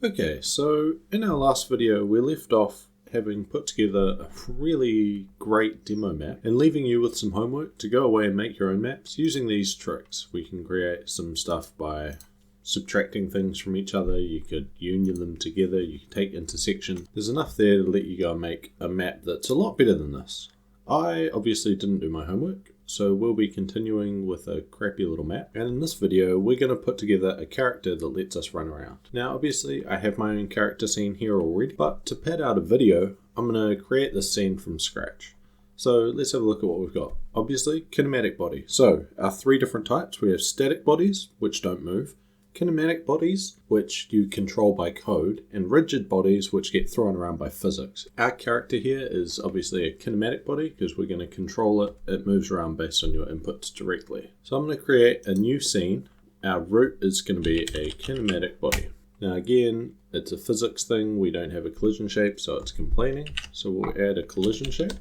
Okay, so in our last video we left off having put together a really great demo map and leaving you with some homework to go away and make your own maps using these tricks. We can create some stuff by subtracting things from each other, you could union them together, you can take intersection. There's enough there to let you go and make a map that's a lot better than this. I obviously didn't do my homework, so we'll be continuing with a crappy little map. And in this video, we're going to put together a character that lets us run around. Now, obviously, I have my own character scene here already, but to pad out a video, I'm going to create this scene from scratch. So let's have a look at what we've got. Obviously, kinematic body. So our three different types, we have static bodies, which don't move, kinematic bodies, which you control by code, and rigid bodies, which get thrown around by physics. Our character here is obviously a kinematic body because we're going to control it. It moves around based on your inputs directly. So I'm going to create a new scene. Our root is going to be a kinematic body. Now again, it's a physics thing. We don't have a collision shape, so it's complaining. So we'll add a collision shape.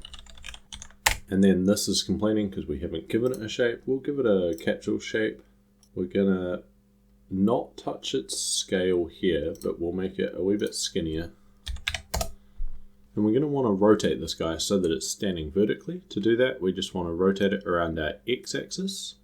And then this is complaining because we haven't given it a shape. We'll give it a capsule shape. We're going to not touch its scale here, but we'll make it a wee bit skinnier. And we're going to want to rotate this guy so that it's standing vertically. To do that, we just want to rotate it around our x-axis.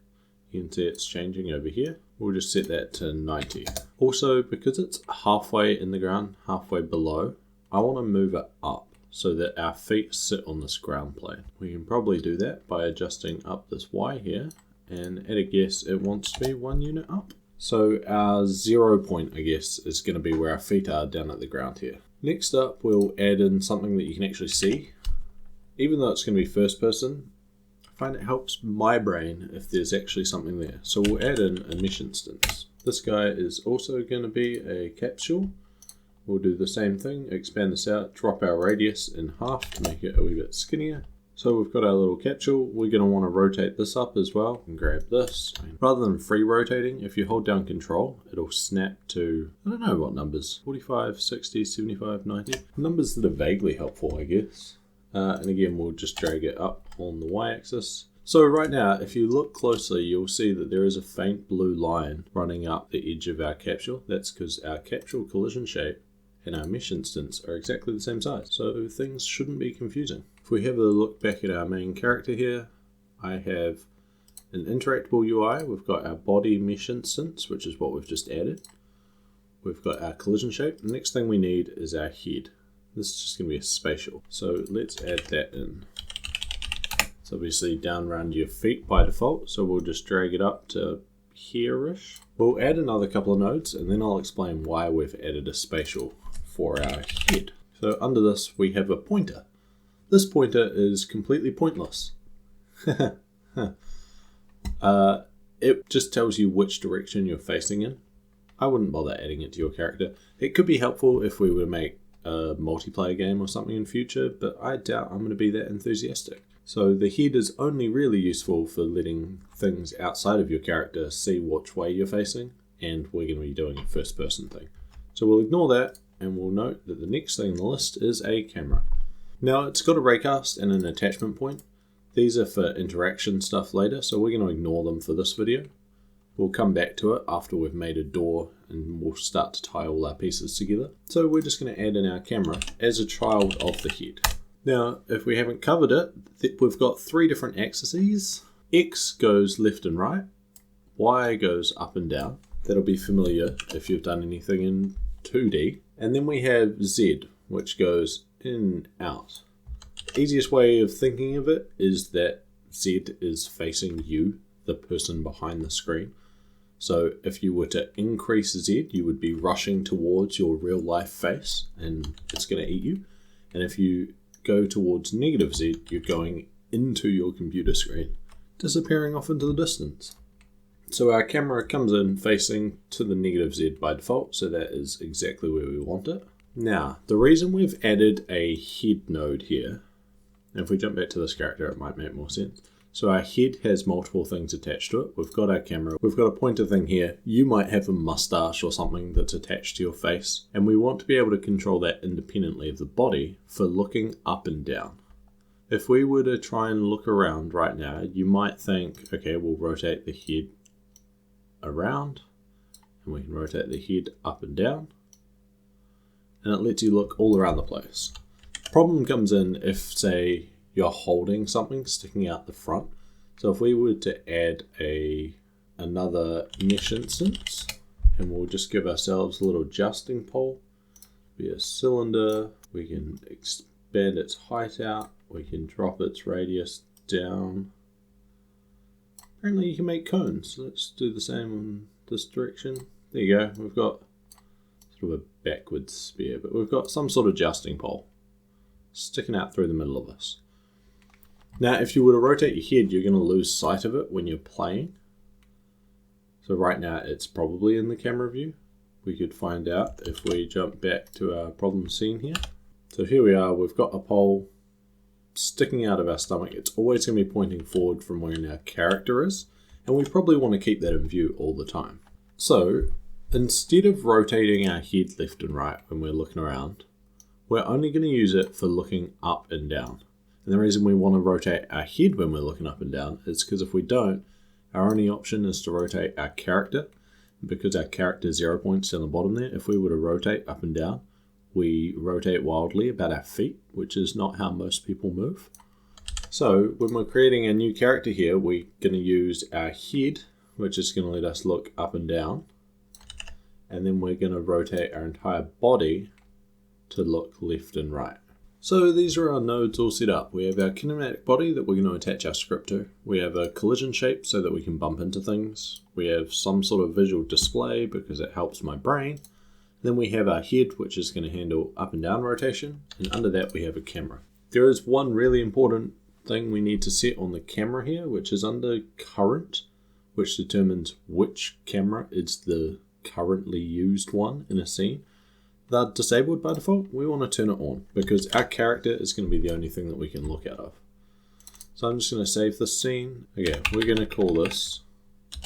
You can see it's changing over here. We'll just set that to 90. Also, because it's halfway in the ground, halfway below, I want to move it up so that our feet sit on this ground plane. We can probably do that by adjusting up this y here, and at a guess, it wants to be 1 unit up. So our 0 point, I guess, is going to be where our feet are down at the ground here. Next up, we'll add in something that you can actually see. Even though it's going to be first person, I find it helps my brain if there's actually something there. So we'll add in a mesh instance. This guy is also going to be a capsule. We'll do the same thing, expand this out, drop our radius in half to make it a wee bit skinnier. So we've got our little capsule. We're going to want to rotate this up as well and grab this. Rather than free rotating, if you hold down control, it'll snap to, I don't know what numbers, 45, 60, 75, 90. Numbers that are vaguely helpful, I guess. And again, we'll just drag it up on the y-axis. So right now, if you look closely, you'll see that there is a faint blue line running up the edge of our capsule. That's because our capsule collision shape and our mesh instance are exactly the same size. So things shouldn't be confusing. If we have a look back at our main character here, I have an interactable UI. We've got our body mesh instance, which is what we've just added. We've got our collision shape. The next thing we need is our head. This is just going to be a spatial. So let's add that in. It's obviously down around your feet by default, so we'll just drag it up to here-ish. We'll add another couple of nodes, and then I'll explain why we've added a spatial for our head. So under this, we have a pointer. This pointer is completely pointless. It just tells you which direction you're facing in. I wouldn't bother adding it to your character. It could be helpful if we were to make a multiplayer game or something in future, but I doubt I'm going to be that enthusiastic. So the head is only really useful for letting things outside of your character see which way you're facing, and we're going to be doing a first person thing. So we'll ignore that, and we'll note that the next thing on the list is a camera. Now it's got a raycast and an attachment point. These are for interaction stuff later, so we're going to ignore them for this video. We'll come back to it after we've made a door and we'll start to tie all our pieces together. So we're just going to add in our camera as a child of the head. Now, if we haven't covered it, we've got three different axes. X goes left and right. Y goes up and down. That'll be familiar if you've done anything in 2D. And then we have Z, which goes in, out. Easiest way of thinking of it is that Z is facing you, the person behind the screen. So if you were to increase Z, you would be rushing towards your real life face and it's going to eat you. And if you go towards negative Z, you're going into your computer screen, disappearing off into the distance. So our camera comes in facing to the negative Z by default, so that is exactly where we want it. Now, the reason we've added a head node here, and if we jump back to this character, it might make more sense. So our head has multiple things attached to it. We've got our camera, we've got a pointer thing here. You might have a mustache or something that's attached to your face, and we want to be able to control that independently of the body for looking up and down. If we were to try and look around right now, you might think, okay, we'll rotate the head around, and we can rotate the head up and down. and it lets you look all around the place. Problem comes in if, say, you're holding something sticking out the front. So if we were to add another mesh instance, and we'll just give ourselves a little adjusting pole, be a cylinder, we can expand its height out, we can drop its radius down. Apparently you can make cones. Let's do the same in this direction. There you go. We've got sort of a backwards spear, but we've got some sort of adjusting pole sticking out through the middle of this. Now, if you were to rotate your head, you're going to lose sight of it when you're playing. So right now, it's probably in the camera view. We could find out if we jump back to our problem scene here. So here we are. We've got a pole sticking out of our stomach. It's always going to be pointing forward from where our character is, and we probably want to keep that in view all the time. So instead of rotating our head left and right when we're looking around, we're only going to use it for looking up and down. And the reason we want to rotate our head when we're looking up and down is because if we don't, our only option is to rotate our character. Because our character is 0 points down the bottom there, if we were to rotate up and down, we rotate wildly about our feet, which is not how most people move. So when we're creating a new character here, we're going to use our head, which is going to let us look up and down. And then we're going to rotate our entire body to look left and right. So these are our nodes all set up. We have our kinematic body that we're going to attach our script to. We have a collision shape so that we can bump into things. We have some sort of visual display because it helps my brain. Then we have our head, which is going to handle up and down rotation. And under that we have a camera. There is one really important thing we need to set on the camera here, which is under current, which determines which camera is the currently used one in a scene. They're disabled by default. We want to turn it on because our character is going to be the only thing that we can look out of. So I'm just going to save this scene. Okay, we're going to call this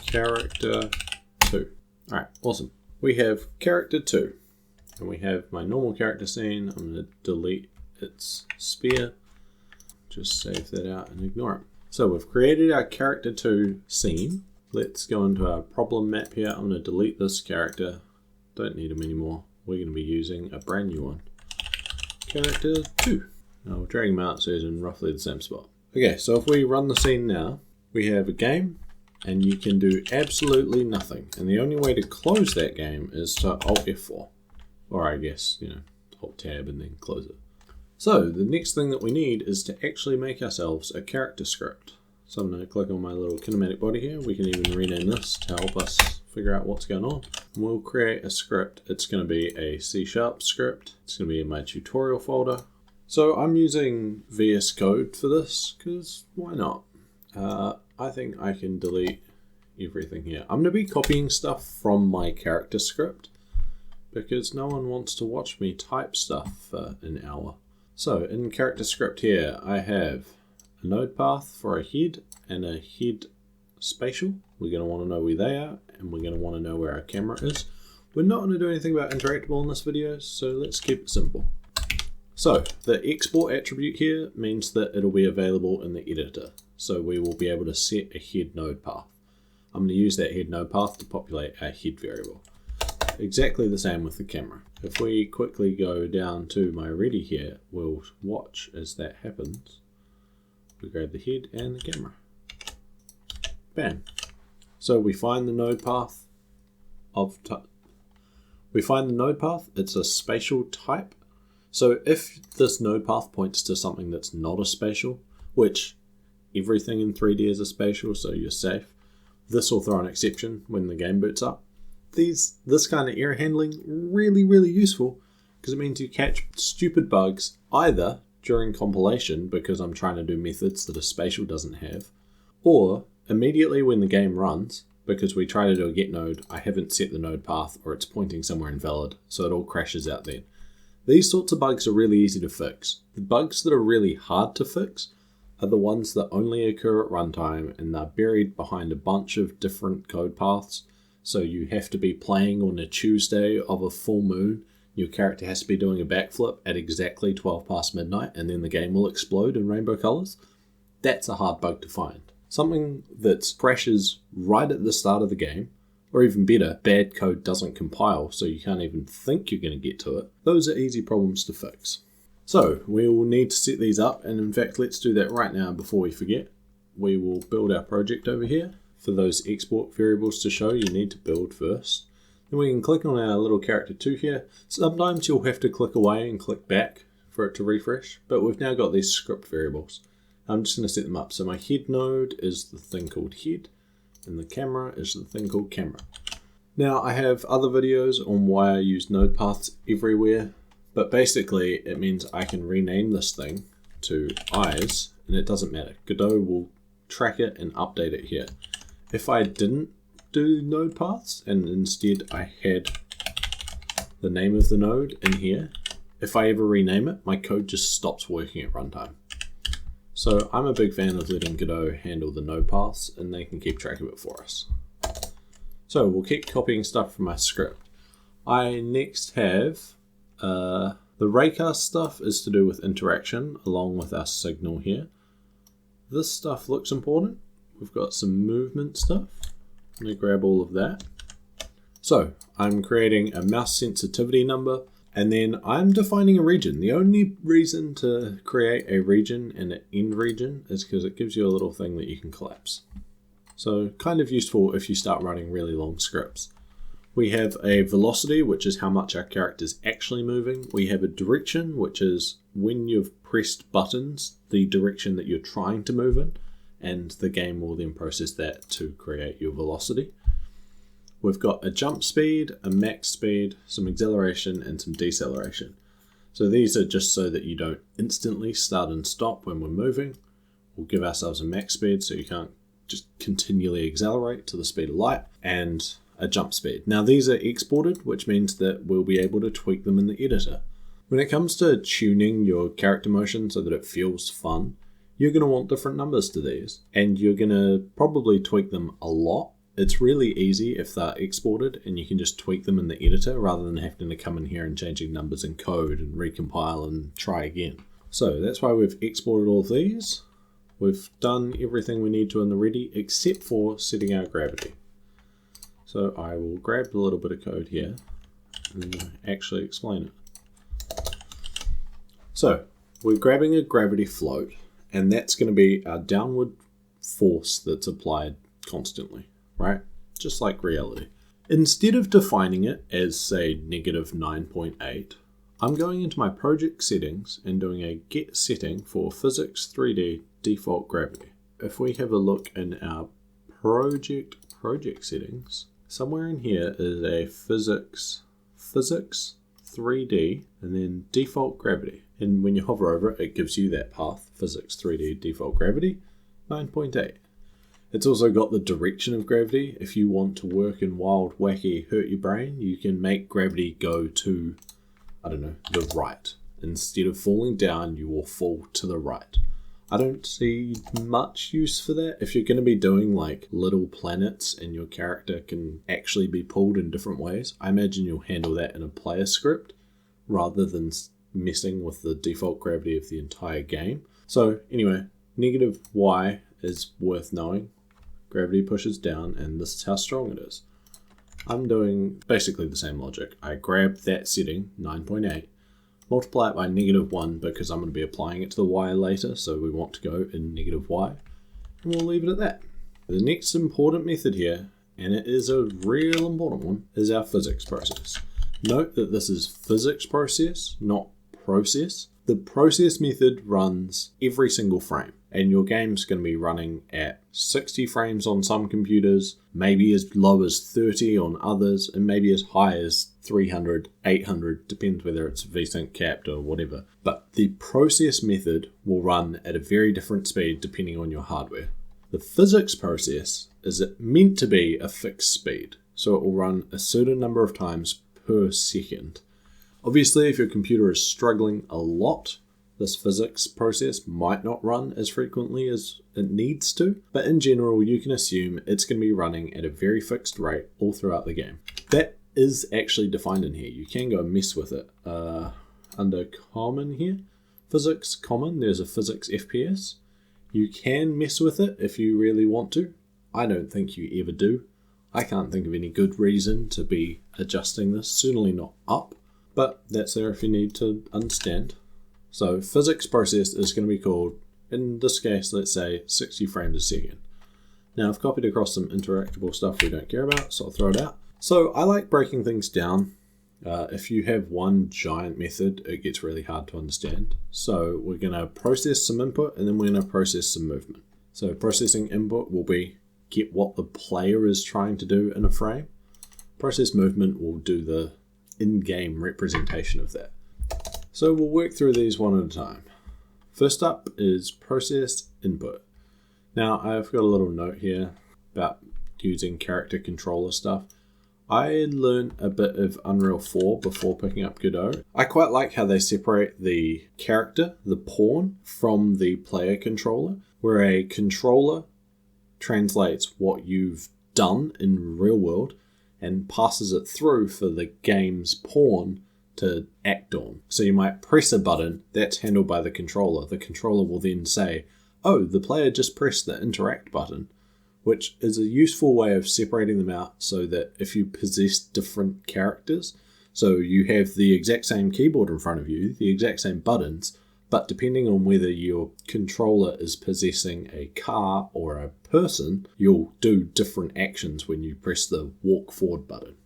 character 2. Alright, awesome. We have character 2 and we have my normal character scene. I'm going to delete its spear. Just save that out and ignore it. So we've created our character 2 scene. Let's go into our problem map here. I'm going to delete this character. Don't need him anymore. We're going to be using a brand new one. Character 2. Now we'll drag him out so he's in roughly the same spot. Okay, so if we run the scene now, we have a game and you can do absolutely nothing. And the only way to close that game is to Alt F4. Or I guess, Alt Tab and then close it. So the next thing that we need is to actually make ourselves a character script. So I'm going to click on my little kinematic body here. We can even rename this to help us figure out what's going on. We'll create a script. It's going to be a C# script. It's going to be in my tutorial folder. So I'm using VS Code for this because why not? I think I can delete everything here. I'm going to be copying stuff from my character script because no one wants to watch me type stuff for an hour. So in character script here, I have a node path for a head and a head spatial. We're going to want to know where they are and we're going to want to know where our camera is. We're not going to do anything about interactable in this video, so let's keep it simple. So the export attribute here means that it'll be available in the editor. So we will be able to set a head node path. I'm going to use that head node path to populate our head variable. Exactly the same with the camera. If we quickly go down to my ready here, we'll watch as that happens. We grab the head and the camera. Bam. So we find the node path it's a spatial type. So if this node path points to something that's not a spatial, which everything in 3D is a spatial, so you're safe, this will throw an exception when the game boots up. This kind of error handling really, really useful because it means you catch stupid bugs either during compilation because I'm trying to do methods that a spatial doesn't have, or immediately when the game runs because we try to do a get node, I haven't set the node path or it's pointing somewhere invalid, so it all crashes out then. These sorts of bugs are really easy to fix. The bugs that are really hard to fix are the ones that only occur at runtime and they're buried behind a bunch of different code paths. So you have to be playing on a Tuesday of a full moon. Your character has to be doing a backflip at exactly 12 past midnight and then the game will explode in rainbow colors. That's a hard bug to find. Something that crashes right at the start of the game, Or even better, bad code doesn't compile, so you can't even think you're going to get to it. Those are easy problems to fix. So we will need to set these up, and in fact let's do that right now before we forget. We will build our project over here. For those export variables to show, you need to build first. Then we can click on our little character 2 here. Sometimes you'll have to click away and click back for it to refresh, but we've now got these script variables. I'm just going to set them up. So my head node is the thing called head, and the camera is the thing called camera. Now I have other videos on why I use node paths everywhere, but basically it means I can rename this thing to eyes, and it doesn't matter. Godot will track it and update it here. If I didn't do node paths and instead I had the name of the node in here, if I ever rename it, my code just stops working at runtime. So I'm a big fan of letting Godot handle the node paths, and they can keep track of it for us. So we'll keep copying stuff from my script. I next have the raycast stuff is to do with interaction along with our signal here. This stuff looks important. We've got some movement stuff. Let me grab all of that. So I'm creating a mouse sensitivity number, and then I'm defining a region. The only reason to create a region and an end region is because it gives you a little thing that you can collapse. So kind of useful if you start writing really long scripts. We have a velocity, which is how much our character's actually moving. We have a direction, which is when you've pressed buttons, the direction that you're trying to move in, and the game will then process that to create your velocity. We've got a jump speed, a max speed, some acceleration, and some deceleration. So these are just so that you don't instantly start and stop when we're moving. We'll give ourselves a max speed so you can't just continually accelerate to the speed of light, and a jump speed. Now these are exported, which means that we'll be able to tweak them in the editor. When it comes to tuning your character motion so that it feels fun, you're going to want different numbers to these, and you're going to probably tweak them a lot. It's really easy if they're exported and you can just tweak them in the editor rather than having to come in here and changing numbers in code and recompile and try again. So that's why we've exported all of these. We've done everything we need to in the ready except for setting our gravity. So I will grab a little bit of code here and actually explain it. So we're grabbing a gravity float, and that's going to be our downward force that's applied constantly. Right? Just like reality. Instead of defining it as, say, negative 9.8, I'm going into my project settings and doing a get setting for physics 3D default gravity. If we have a look in our project settings, somewhere in here is a physics 3D and then default gravity. And when you hover over it, it gives you that path, physics 3D default gravity 9.8. It's also got the direction of gravity. If you want to work in wild, wacky, hurt your brain, you can make gravity go to, I don't know, the right. Instead of falling down, you will fall to the right. I don't see much use for that. If you're going to be doing like little planets and your character can actually be pulled in different ways, I imagine you'll handle that in a player script rather than messing with the default gravity of the entire game. So anyway, negative y is worth knowing. Gravity pushes down, and this is how strong it is. I'm doing basically the same logic. I grab that setting, 9.8, multiply it by -1 because I'm going to be applying it to the y later, so we want to go in -y, and we'll leave it at that. The next important method here, and it is a real important one, is our physics process. Note that this is physics process, not process. The process method runs every single frame, and your game's going to be running at 60 frames on some computers, maybe as low as 30 on others, and maybe as high as 300, 800, depends whether it's VSync capped or whatever. But the process method will run at a very different speed depending on your hardware. The physics process is meant to be a fixed speed, so it will run a certain number of times per second. Obviously, if your computer is struggling a lot, this physics process might not run as frequently as it needs to, but in general, you can assume it's going to be running at a very fixed rate all throughout the game. That is actually defined in here. You can go mess with it. Under common here, physics common, there's a physics FPS. You can mess with it if you really want to. I don't think you ever do. I can't think of any good reason to be adjusting this, certainly not up, but that's there if you need to understand. So physics process is going to be called, in this case, let's say 60 frames a second. Now I've copied across some interactable stuff we don't care about, so I'll throw it out. So I like breaking things down. If you have one giant method, it gets really hard to understand. So we're going to process some input and then we're going to process some movement. So processing input will be get what the player is trying to do in a frame. Process movement will do the in-game representation of that. So we'll work through these one at a time. First up is process input. Now I've got a little note here about using character controller stuff. I learned a bit of Unreal 4 before picking up Godot. I quite like how they separate the character, the pawn, from the player controller, where a controller translates what you've done in real world and passes it through for the game's pawn to act on. So you might press a button, that's handled by the controller. The controller will then say, oh, the player just pressed the interact button, which is a useful way of separating them out so that if you possess different characters, so you have the exact same keyboard in front of you, the exact same buttons, but depending on whether your controller is possessing a car or a person, you'll do different actions when you press the walk forward button.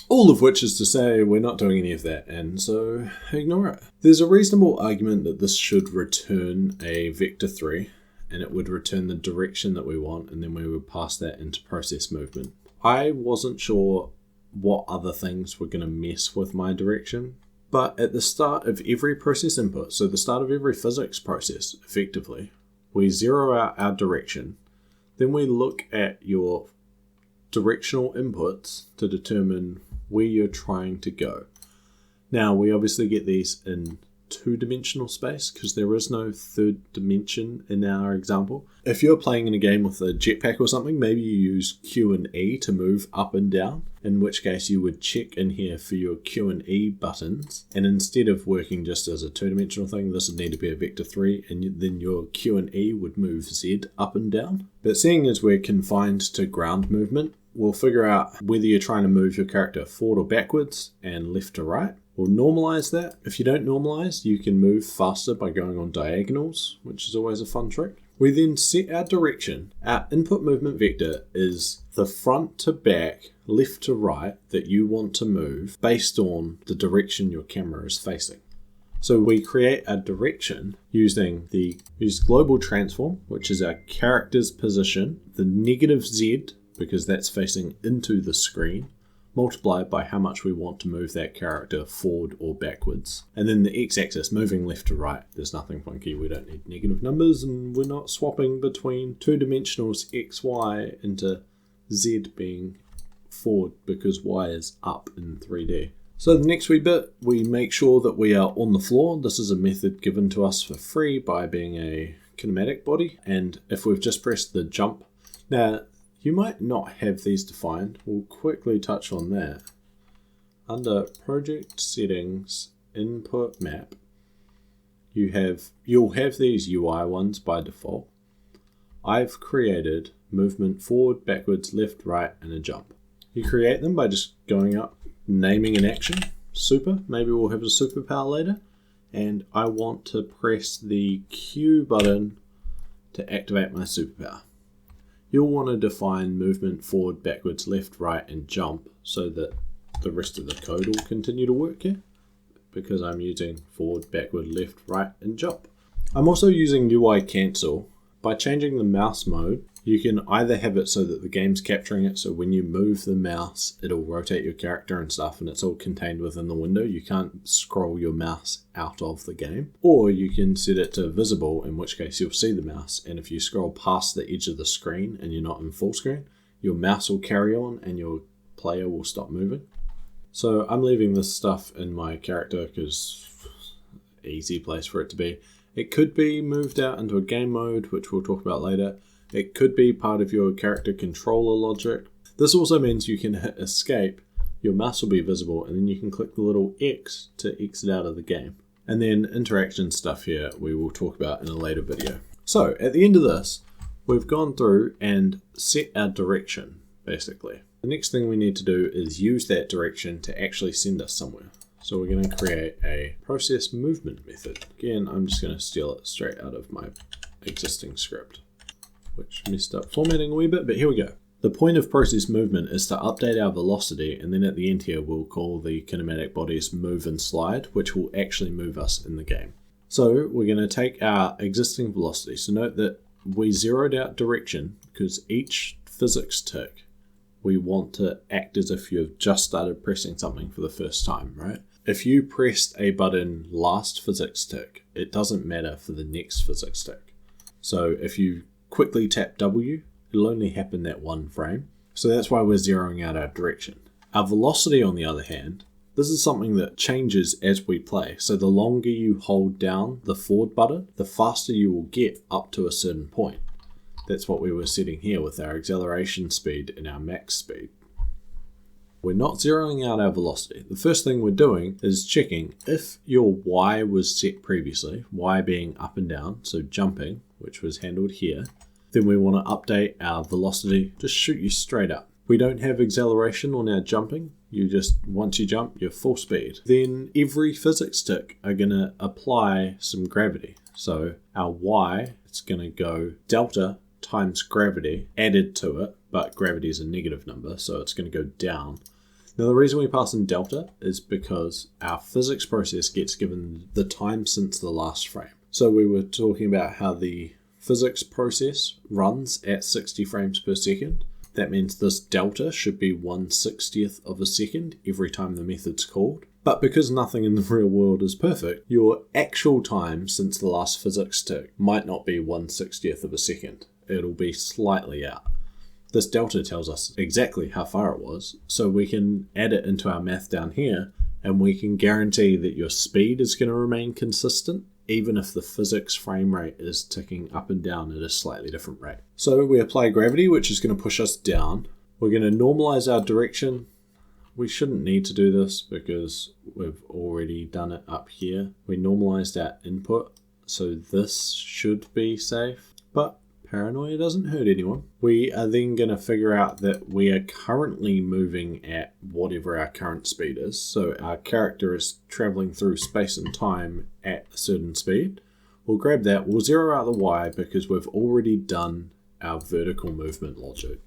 All of which is to say we're not doing any of that, and so ignore it. There's a reasonable argument that this should return a vector 3, and it would return the direction that we want, and then we would pass that into process movement. I wasn't sure what other things were going to mess with my direction, but at the start of every process input, so the start of every physics process, effectively, we zero out our direction, then we look at your directional inputs to determine where you're trying to go. Now, we obviously get these in two-dimensional space because there is no third dimension in our example. If you're playing in a game with a jetpack or something, maybe you use Q and E to move up and down, in which case you would check in here for your Q and E buttons, and instead of working just as a two-dimensional thing, this would need to be a vector 3, and then your Q and E would move Z up and down. But seeing as we're confined to ground movement, we'll figure out whether you're trying to move your character forward or backwards and left to right. We'll normalize that. If you don't normalize, you can move faster by going on diagonals, which is always a fun trick. We then set our direction. Our input movement vector is the front to back, left to right that you want to move based on the direction your camera is facing. So we create a direction using use global transform, which is our character's position, the negative Z, because that's facing into the screen, multiplied by how much we want to move that character forward or backwards. And then the x-axis, moving left to right. There's nothing funky, we don't need negative numbers, and we're not swapping between two dimensionals x, y into z being forward because y is up in 3D. So the next wee bit, we make sure that we are on the floor. This is a method given to us for free by being a kinematic body. And if we've just pressed the jump, now you might not have these defined. We'll quickly touch on that. Under project settings, input map, you'll have these UI ones by default. I've created movement forward, backwards, left, right, and a jump. You create them by just going up, naming an action, super, maybe we'll have a superpower later, and I want to press the Q button to activate my superpower. You'll want to define movement forward, backwards, left, right, and jump so that the rest of the code will continue to work here, because I'm using forward, backward, left, right, and jump. I'm also using UI cancel. By changing the mouse mode, you can either have it so that the game's capturing it, so when you move the mouse, it'll rotate your character and stuff, and it's all contained within the window. You can't scroll your mouse out of the game. Or you can set it to visible, in which case you'll see the mouse, and if you scroll past the edge of the screen and you're not in full screen, your mouse will carry on and your player will stop moving. So I'm leaving this stuff in my character because easy place for it to be. It could be moved out into a game mode, which we'll talk about later. It could be part of your character controller logic. This also means you can hit escape, your mouse will be visible, and then you can click the little X to exit out of the game. And then interaction stuff here we will talk about in a later video. So at the end of this, we've gone through and set our direction. basically. The next thing we need to do is use that direction to actually send us somewhere. So we're going to create a process movement method. Again, I'm just going to steal it straight out of my existing script, which messed up formatting a wee bit, but here we go. The point of process movement is to update our velocity, and then at the end here we'll call the kinematic bodies move and slide, which will actually move us in the game. So we're going to take our existing velocity. So note that we zeroed out direction because each physics tick we want to act as if you've just started pressing something for the first time, right? If you pressed a button last physics tick, it doesn't matter for the next physics tick. So if you quickly tap W, it'll only happen that one frame. So that's why we're zeroing out our direction. Our velocity, on the other hand, this is something that changes as we play. So the longer you hold down the forward button, the faster you will get up to a certain point. That's what we were setting here with our acceleration speed and our max speed. We're not zeroing out our velocity. The first thing we're doing is checking if your Y was set previously, Y being up and down, so jumping, which was handled here. Then we want to update our velocity, just shoot you straight up. We don't have acceleration on our jumping. You just, once you jump, you're full speed. Then every physics tick are going to apply some gravity. So our Y, it's going to go delta times gravity added to it, but gravity is a negative number, so it's going to go down. Now the reason we pass in delta is because our physics process gets given the time since the last frame. So we were talking about how the physics process runs at 60 frames per second. That means this delta should be 1/60th of a second every time the method's called. But because nothing in the real world is perfect, your actual time since the last physics tick might not be 1/60th of a second. It'll be slightly out. This delta tells us exactly how far it was, so we can add it into our math down here, and we can guarantee that your speed is going to remain consistent, even if the physics frame rate is ticking up and down at a slightly different rate. So we apply gravity, which is going to push us down. We're going to normalize our direction. We shouldn't need to do this because we've already done it up here. We normalized our input, so this should be safe, but paranoia doesn't hurt anyone. We are then going to figure out that we are currently moving at whatever our current speed is. So our character is traveling through space and time at a certain speed. We'll grab that. We'll zero out the Y because we've already done our vertical movement logic.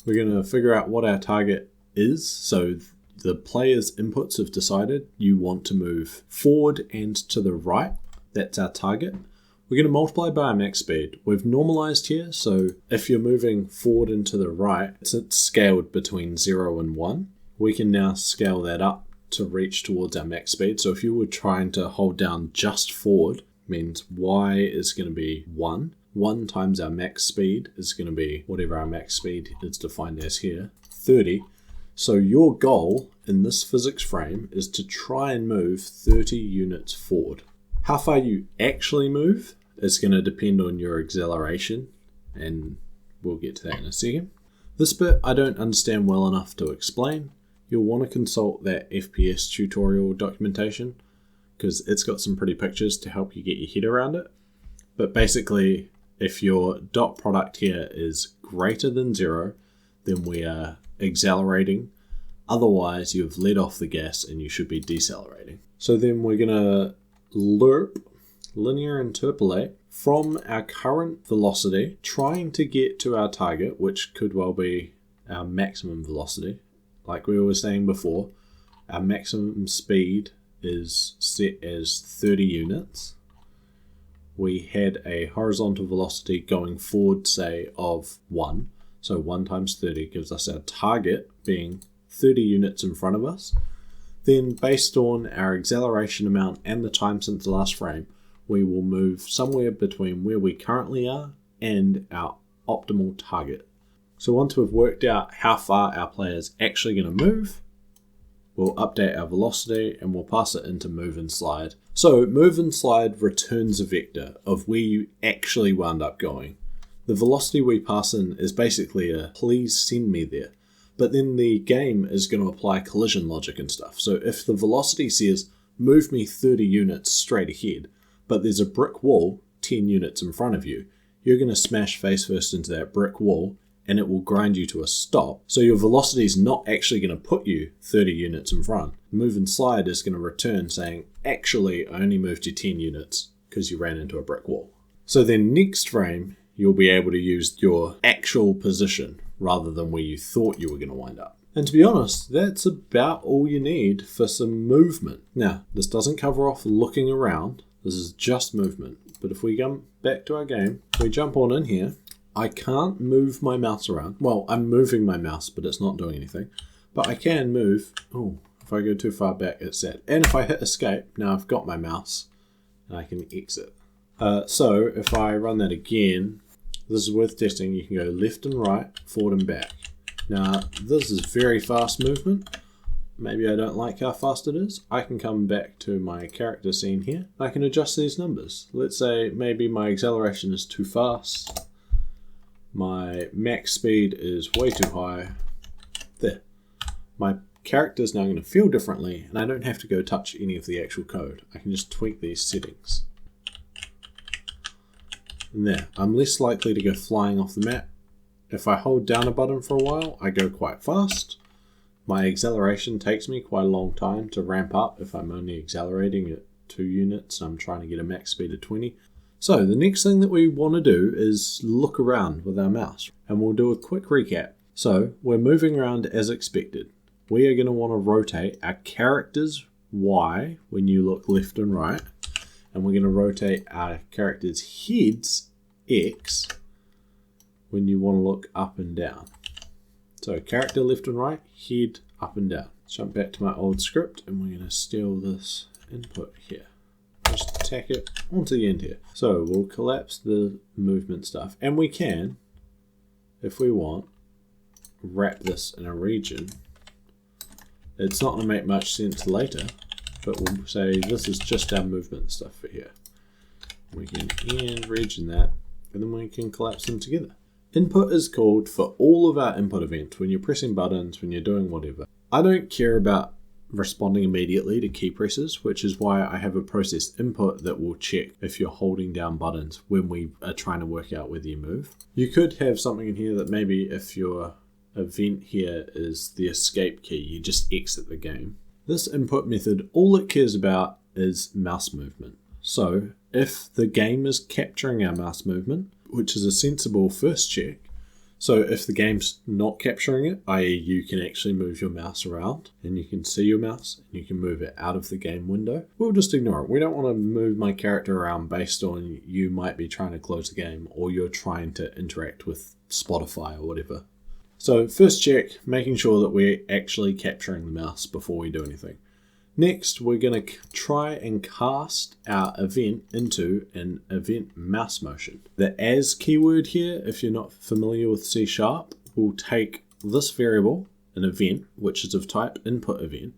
We're going to figure out what our target is. So the player's inputs have decided you want to move forward and to the right. That's our target. We're going to multiply by our max speed. We've normalized here, so if you're moving forward and to the right, it's scaled between 0 and 1. We can now scale that up to reach towards our max speed. So if you were trying to hold down just forward, means Y is going to be 1. 1 times our max speed is going to be whatever our max speed is defined as here, 30. So your goal in this physics frame is to try and move 30 units forward. How far you actually move is going to depend on your acceleration, and we'll get to that in a second. This bit I don't understand well enough to explain. You'll want to consult that FPS tutorial documentation because it's got some pretty pictures to help you get your head around it. But basically, if your dot product here is greater than 0, then we are accelerating. Otherwise, you've let off the gas and you should be decelerating. So then we're going to lerp, linear interpolate, from our current velocity, trying to get to our target, which could well be our maximum velocity. Like we were saying before, our maximum speed is set as 30 units. We had a horizontal velocity going forward, say, of 1. So 1 times 30 gives us our target being 30 units in front of us. Then based on our acceleration amount and the time since the last frame, we will move somewhere between where we currently are and our optimal target. So once we've worked out how far our player is actually going to move, we'll update our velocity and we'll pass it into move and slide. So move and slide returns a vector of where you actually wound up going. The velocity we pass in is basically a please send me there. But then the game is going to apply collision logic and stuff. So if the velocity says, move me 30 units straight ahead, but there's a brick wall 10 units in front of you, you're going to smash face first into that brick wall and it will grind you to a stop. So your velocity is not actually going to put you 30 units in front. Move and slide is going to return saying, actually, I only moved you 10 units because you ran into a brick wall. So then next frame, you'll be able to use your actual position rather than where you thought you were going to wind up. And to be honest, that's about all you need for some movement. Now, this doesn't cover off looking around. This is just movement. But if we come back to our game, we jump on in here. I can't move my mouse around. Well, I'm moving my mouse, but it's not doing anything. But I can move. Oh, if I go too far back, it's sad. And if I hit escape, now I've got my mouse and I can exit. So if I run that again, this is worth testing. You can go left and right, forward and back. Now, this is very fast movement. Maybe I don't like how fast it is. I can come back to my character scene here. I can adjust these numbers. Let's say maybe my acceleration is too fast. My max speed is way too high. There. My character is now going to feel differently, and I don't have to go touch any of the actual code. I can just tweak these settings. And there. I'm less likely to go flying off the map. If I hold down a button for a while, I go quite fast. My acceleration takes me quite a long time to ramp up if I'm only accelerating at 2 units. I'm trying to get a max speed of 20. So the next thing that we want to do is look around with our mouse. And we'll do a quick recap. So we're moving around as expected. We are going to want to rotate our character's Y when you look left and right. And we're going to rotate our character's head's X when you want to look up and down. So character left and right, head up and down. Jump back to my old script and we're going to steal this input here. Just tack it onto the end here. So we'll collapse the movement stuff. And we can, if we want, wrap this in a region. It's not going to make much sense later, but we'll say this is just our movement stuff for here. We can end region that, and then we can collapse them together. Input is called for all of our input events, when you're pressing buttons, when you're doing whatever. I don't care about responding immediately to key presses, which is why I have a process input that will check if you're holding down buttons when we are trying to work out whether you move. You could have something in here that maybe if your event here is the escape key, you just exit the game. This input method, all it cares about is mouse movement. So if the game is capturing our mouse movement, which is a sensible first check. So if the game's not capturing it, i.e. you can actually move your mouse around and you can see your mouse and you can move it out of the game window, we'll just ignore it. We don't want to move my character around based on you might be trying to close the game or you're trying to interact with Spotify or whatever. So first check, making sure that we're actually capturing the mouse before we do anything. Next, we're going to try and cast our event into an event mouse motion. The as keyword here, if you're not familiar with C#, will take this variable, an event, which is of type input event.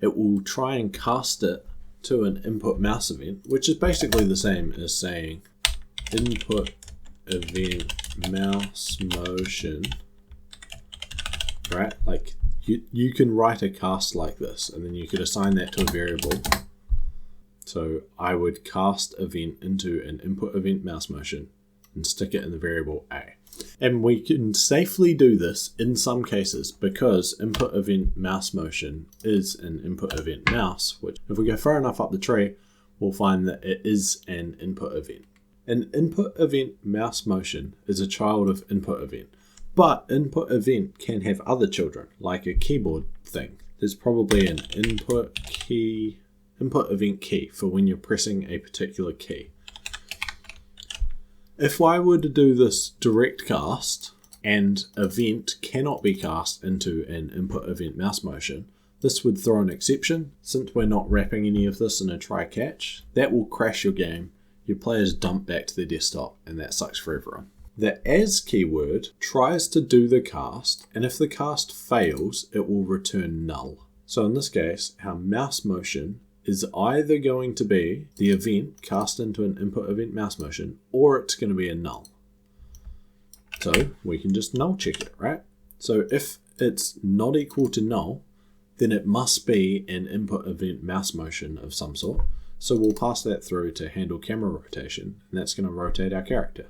It will try and cast it to an input mouse event, which is basically the same as saying input event mouse motion, right? Like you can write a cast like this and then you could assign that to a variable. So I would cast event into an input event mouse motion and stick it in the variable A. And we can safely do this in some cases because input event mouse motion is an input event mouse, which if we go far enough up the tree, we'll find that it is an input event. An input event mouse motion is a child of input event. But input event can have other children, like a keyboard thing. There's probably an input event key for when you're pressing a particular key. If I were to do this direct cast and event cannot be cast into an input event mouse motion, this would throw an exception. Since we're not wrapping any of this in a try catch, that will crash your game. Your players dump back to their desktop and that sucks for everyone. The as keyword tries to do the cast, and if the cast fails, it will return null. So in this case, our mouse motion is either going to be the event cast into an input event mouse motion, or it's going to be a null. So we can just null check it, right? So if it's not equal to null, then it must be an input event mouse motion of some sort. So we'll pass that through to handle camera rotation, and that's going to rotate our character.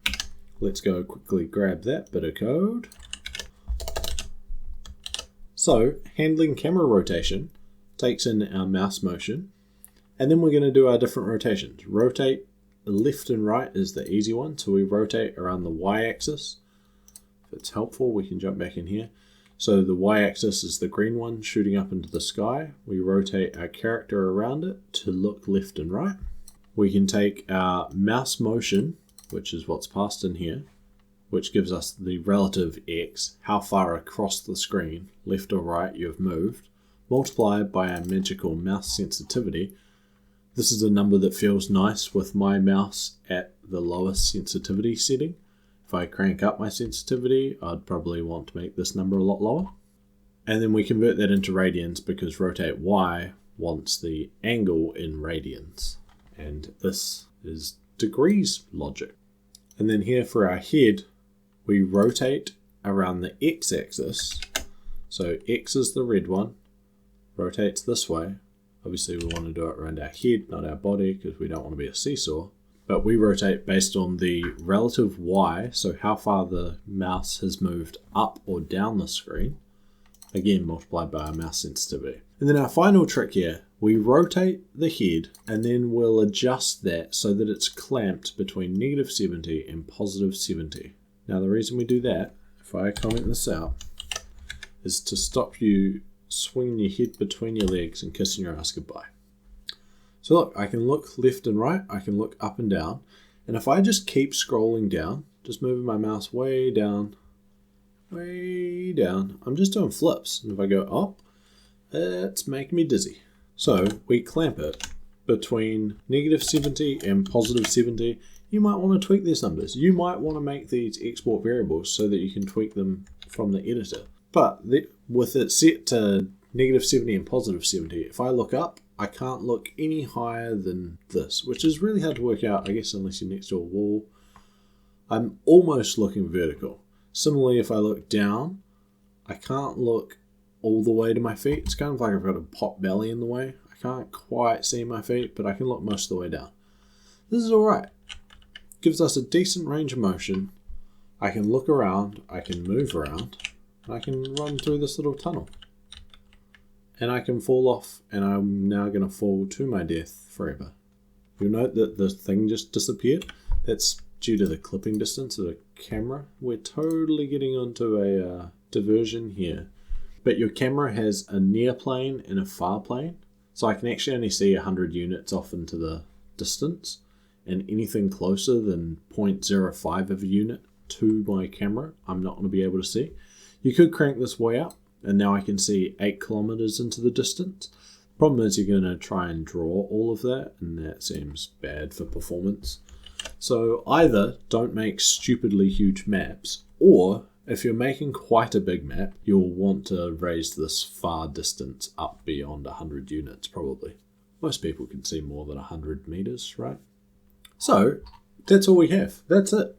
Let's go quickly grab that bit of code. So handling camera rotation takes in our mouse motion, and then we're going to do our different rotations. Rotate left and right is the easy one, so we rotate around the y-axis. If it's helpful, we can jump back in here. So the y-axis is the green one shooting up into the sky. We rotate our character around it to look left and right. We can take our mouse motion, which is what's passed in here, which gives us the relative x, how far across the screen, left or right, you've moved, multiplied by our magical mouse sensitivity. This is a number that feels nice with my mouse at the lowest sensitivity setting. If I crank up my sensitivity, I'd probably want to make this number a lot lower. And then we convert that into radians because rotate y wants the angle in radians. And this is degrees logic. And then here for our head, we rotate around the x-axis. So x is the red one, rotates this way. Obviously we want to do it around our head, not our body, because we don't want to be a seesaw. But we rotate based on the relative y, so how far the mouse has moved up or down the screen, again multiplied by our mouse sensitivity. And then our final trick here, we rotate the head and then we'll adjust that so that it's clamped between -70 and +70. Now the reason we do that, if I comment this out, is to stop you swinging your head between your legs and kissing your ass goodbye. So look, I can look left and right, I can look up and down, and if I just keep scrolling down, just moving my mouse way down, I'm just doing flips. And if I go up, it's making me dizzy. So we clamp it between -70 and +70. You might want to tweak these numbers. You might want to make these export variables so that you can tweak them from the editor. But with it set to -70 and +70, if I look up, I can't look any higher than this, which is really hard to work out, I guess, unless you're next to a wall. I'm almost looking vertical. Similarly, if I look down, I can't look all the way to my feet. It's kind of like I've got a pot belly in the way. I can't quite see my feet, but I can look most of the way down. This is all right. Gives us a decent range of motion. I can look around, I can move around, and I can run through this little tunnel. And I can fall off, and I'm now going to fall to my death forever. You'll note that the thing just disappeared. That's due to the clipping distance of the camera. We're totally getting onto a diversion here. But your camera has a near plane and a far plane. So I can actually only see 100 units off into the distance. And anything closer than 0.05 of a unit to my camera, I'm not going to be able to see. You could crank this way up. And now I can see 8 kilometers into the distance. Problem is you're going to try and draw all of that, and that seems bad for performance. So either don't make stupidly huge maps, or if you're making quite a big map, you'll want to raise this far distance up beyond 100 units probably. Most people can see more than 100 meters, right? So that's all we have. That's it.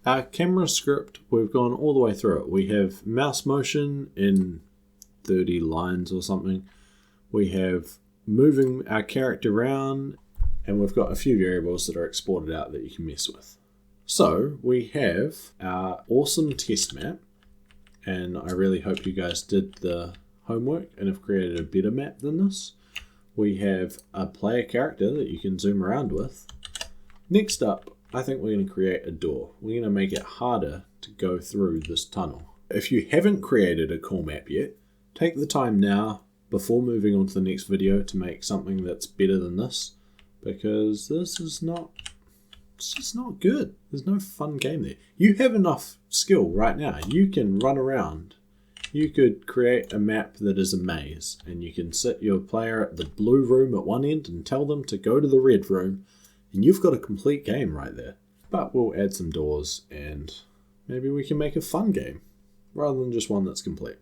Our camera script, we've gone all the way through it. We have mouse motion in 30 lines or something. We have moving our character around, and we've got a few variables that are exported out that you can mess with. So we have our awesome test map, and I really hope you guys did the homework and have created a better map than this. We have a player character that you can zoom around with. Next up, I think we're going to create a door. We're going to make it harder to go through this tunnel. If you haven't created a cool map yet, take the time now before moving on to the next video to make something that's better than this, because this is not, it's just not good. There's no fun game there. You have enough skill right now. You can run around. You could create a map that is a maze, and you can sit your player at the blue room at one end and tell them to go to the red room, and you've got a complete game right there. But we'll add some doors and maybe we can make a fun game rather than just one that's complete.